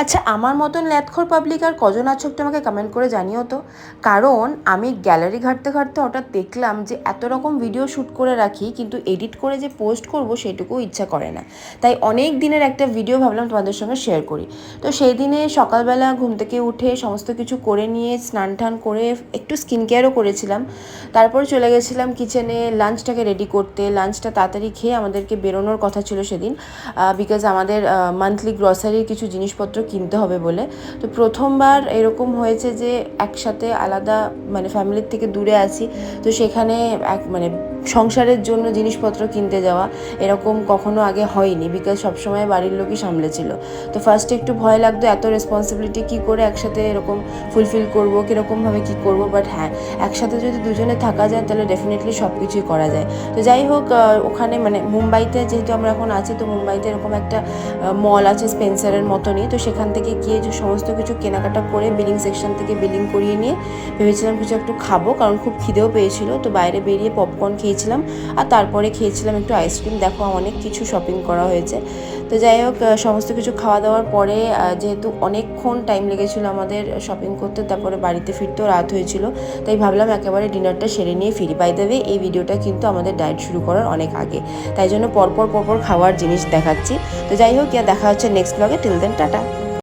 আচ্ছা, আমার মতন ল্যাদখোর পাবলিক আর কজন আছো একটু আমাকে কমেন্ট করে জানিও তো। কারণ আমি গ্যালারি ঘাঁটতে ঘাঁটতে হঠাৎ দেখলাম যে এত রকম ভিডিও শ্যুট করে রাখি, কিন্তু এডিট করে যে পোস্ট করব সেটুকু ইচ্ছা করে না। তাই অনেক দিনের একটা ভিডিও ভাবলাম তোমাদের সঙ্গে শেয়ার করি। তো সেই দিনে সকালবেলা ঘুম থেকে উঠে সমস্ত কিছু করে নিয়ে স্নান টান করে একটু স্কিন কেয়ারও করেছিলাম। তারপর চলে গেছিলাম কিচেনে লাঞ্চটাকে রেডি করতে। লাঞ্চটা তাড়াতাড়ি খেয়ে আমাদেরকে বেরোনোর কথা ছিল সেদিন, বিকজ আমাদের মান্থলি গ্রসারির কিছু জিনিসপত্র কিনতে হবে বলে। তো প্রথমবার এরকম হয়েছে যে একসাথে আলাদা মানে ফ্যামিলির থেকে দূরে আছি, তো সেখানে মানে সংসারের জন্য জিনিসপত্র কিনতে যাওয়া এরকম কখনো আগে হয়নি, বিকজ সবসময় বাড়ির লোকই সামলেছিল। তো ফার্স্টে একটু ভয় লাগতো, এত রেসপন্সিবিলিটি কী করে একসাথে এরকম ফুলফিল করবো, কীরকমভাবে কী করবো। বাট হ্যাঁ, একসাথে যদি দুজনে থাকা যায় তাহলে ডেফিনেটলি সব কিছুই করা যায়। তো যাই হোক, ওখানে মানে মুম্বাইতে যেহেতু আমরা এখন আছি, তো মুম্বাইতে এরকম একটা মল আছে স্পেন্সারের মতনই। তো সেখান থেকে গিয়ে যে সমস্ত কিছু কেনাকাটা করে বিলিং সেকশন থেকে বিলিং করিয়ে নিয়ে ভেবেছিলাম কিছু একটু খাবো, কারণ খুব খিদেও পেয়েছিল। তো বাইরে বেরিয়ে পপকর্ন খেয়েছিলাম, আর তারপরে খেয়েছিলাম একটু আইসক্রিম। দেখো অনেক কিছু শপিং করা হয়েছে। তো যাই হোক, সমস্ত কিছু খাওয়া দাওয়ার পরে যেহেতু অনেকক্ষণ টাইম লেগেছিলো আমাদের শপিং করতে, তারপরে বাড়িতে ফিরতেও রাত হয়েছিল, তাই ভাবলাম একেবারে ডিনারটা সেরে নিয়ে ফিরি। বাই দ্য ওয়ে, এই ভিডিওটা কিন্তু আমাদের ডায়েট শুরু করার অনেক আগে, তাই জন্য পরপর খাওয়ার জিনিস দেখাচ্ছি। তো যাই হোক, দেখা হচ্ছে নেক্সট ব্লগে। Till then, tata.